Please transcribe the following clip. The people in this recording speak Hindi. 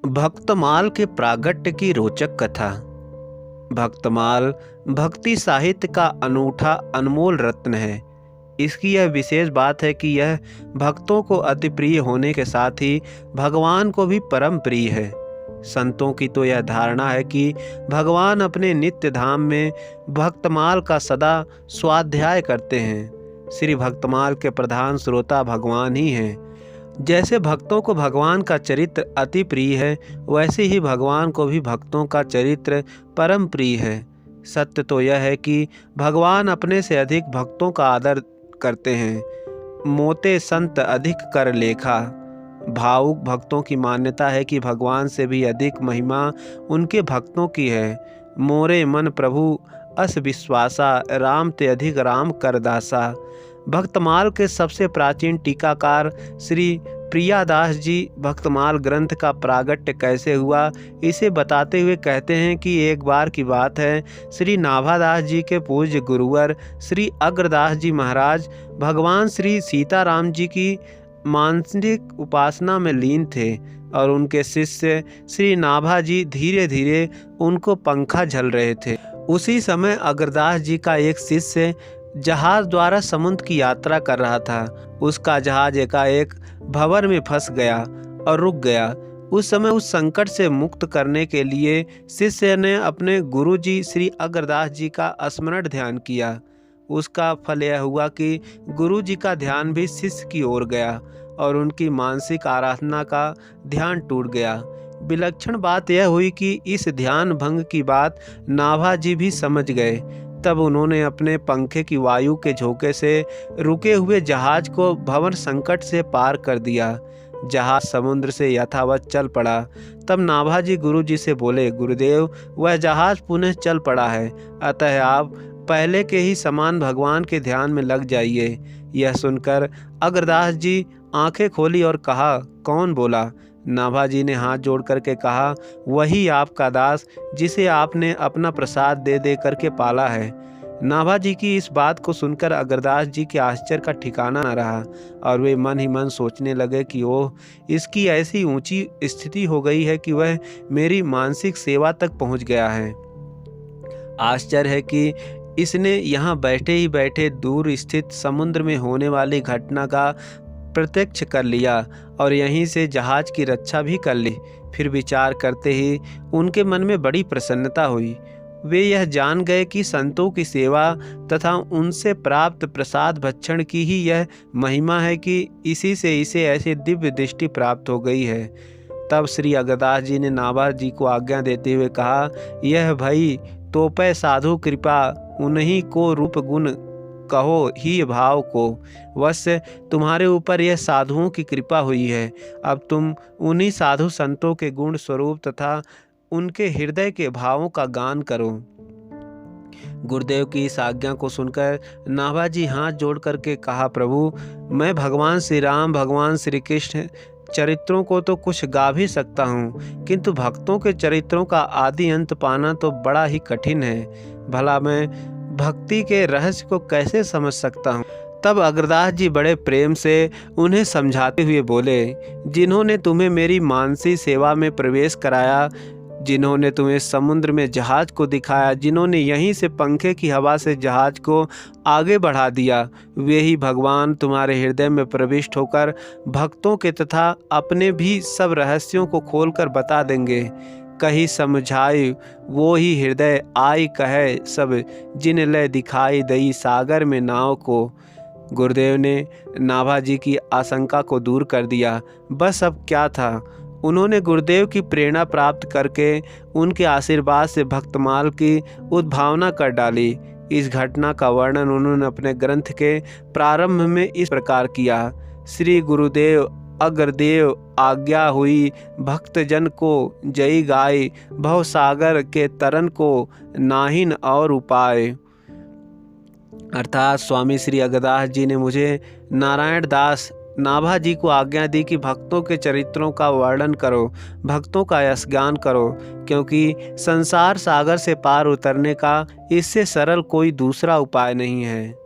भक्तमाल के प्रागट्य की रोचक कथा। भक्तमाल भक्ति साहित्य का अनूठा अनमोल रत्न है। इसकी यह विशेष बात है कि यह भक्तों को अति प्रिय होने के साथ ही भगवान को भी परम प्रिय है। संतों की तो यह धारणा है कि भगवान अपने नित्य धाम में भक्तमाल का सदा स्वाध्याय करते हैं। श्री भक्तमाल के प्रधान श्रोता भगवान ही हैं। जैसे भक्तों को भगवान का चरित्र अति प्रिय है, वैसे ही भगवान को भी भक्तों का चरित्र परम प्रिय है। सत्य तो यह है कि भगवान अपने से अधिक भक्तों का आदर करते हैं। मोते संत अधिक कर लेखा। भावुक भक्तों की मान्यता है कि भगवान से भी अधिक महिमा उनके भक्तों की है। मोरे मन प्रभु अस विश्वासा, राम ते अधिक राम कर दासा। भक्तमाल के सबसे प्राचीन टीकाकार श्री प्रियादास जी भक्तमाल ग्रंथ का प्रागट्य कैसे हुआ, इसे बताते हुए कहते हैं कि एक बार की बात है, श्री नाभादास जी के पूज्य गुरुवर श्री अग्रदास जी महाराज भगवान श्री सीताराम जी की मानसिक उपासना में लीन थे और उनके शिष्य श्री नाभा जी धीरे धीरे उनको पंखा झल रहे थे। उसी समय अग्रदास जी का एक शिष्य जहाज द्वारा समुद्र की यात्रा कर रहा था। उसका जहाज एकाएक भंवर में फंस गया और रुक गया। उस समय उस संकट से मुक्त करने के लिए शिष्य ने अपने गुरुजी श्री अग्रदास जी का स्मरण ध्यान किया। उसका फल यह हुआ कि गुरुजी का ध्यान भी शिष्य की ओर गया और उनकी मानसिक आराधना का ध्यान टूट गया। विलक्षण बात यह हुई कि इस ध्यान भंग की बात नाभा जी भी समझ गए। तब उन्होंने अपने पंखे की वायु के झोंके से रुके हुए जहाज को भंवर संकट से पार कर दिया। जहाज समुद्र से यथावत चल पड़ा। तब नाभा जी गुरु जी से बोले, गुरुदेव, वह जहाज पुनः चल पड़ा है, अतः आप पहले के ही समान भगवान के ध्यान में लग जाइए। यह सुनकर अग्रदास जी आंखें खोली और कहा, कौन बोला? नाभा जी ने हाथ जोड़ करके कहा, वही आपका दास जिसे आपने अपना प्रसाद दे दे करके पाला है। नाभा जी की इस बात को सुनकर अग्रदास जी के आश्चर्य का ठिकाना न रहा और वे मन ही मन सोचने लगे कि ओह, इसकी ऐसी ऊंची स्थिति हो गई है कि वह मेरी मानसिक सेवा तक पहुंच गया है। आश्चर्य है कि इसने यहाँ बैठे ही बैठे दूर स्थित समुद्र में होने वाली घटना का प्रत्यक्ष कर लिया और यहीं से जहाज की रक्षा भी कर ली। फिर विचार करते ही उनके मन में बड़ी प्रसन्नता हुई। वे यह जान गए कि संतों की सेवा तथा उनसे प्राप्त प्रसाद भक्षण की ही यह महिमा है कि इसी से इसे ऐसी दिव्य दृष्टि प्राप्त हो गई है। तब श्री अग्रदास जी ने नाभा जी को आज्ञा देते हुए कहा, यह भई तोपै साधु कृपा, उन्हीं को रूप गुण कहो ही भाव को। वश्य तुम्हारे ऊपर यह साधुओं की कृपा हुई है। अब तुम उन्हीं साधु संतों के गुण स्वरूप तथा उनके हृदय के भावों का गान करो। गुरुदेव की इस आज्ञा को सुनकर नाभा जी हाथ जोड़ करके कहा, प्रभु, मैं भगवान श्री राम, भगवान श्री कृष्ण चरित्रों को तो कुछ गा भी सकता हूँ, किंतु भक्तों के चरित्रों का आदि अंत पाना तो बड़ा ही कठिन है। भला मैं भक्ति के रहस्य को कैसे समझ सकता हूँ? तब अग्रदास जी बड़े प्रेम से उन्हें समझाते हुए बोले, जिन्होंने तुम्हें मेरी मानसी सेवा में प्रवेश कराया, जिन्होंने तुम्हें समुद्र में जहाज को दिखाया, जिन्होंने यहीं से पंखे की हवा से जहाज को आगे बढ़ा दिया, वे ही भगवान तुम्हारे हृदय में प्रविष्ट होकर भक्तों के तथा अपने भी सब रहस्यों को खोलकर बता देंगे। कही समझाई वो ही हृदय आई कहे सब, जिन लय दिखाई दई सागर में नाव को। गुरुदेव ने नाभा जी की आशंका को दूर कर दिया। बस अब क्या था, उन्होंने गुरुदेव की प्रेरणा प्राप्त करके उनके आशीर्वाद से भक्तमाल की उद्भावना कर डाली। इस घटना का वर्णन उन्होंने अपने ग्रंथ के प्रारंभ में इस प्रकार किया, श्री गुरुदेव अग्रदेव आज्ञा हुई, भक्त जन को जय गाय, भव सागर के तरन को नाहिन और उपाय। अर्थात स्वामी श्री अग्रदास जी ने मुझे नारायण दास नाभा जी को आज्ञा दी कि भक्तों के चरित्रों का वर्णन करो, भक्तों का यश ज्ञान करो, क्योंकि संसार सागर से पार उतरने का इससे सरल कोई दूसरा उपाय नहीं है।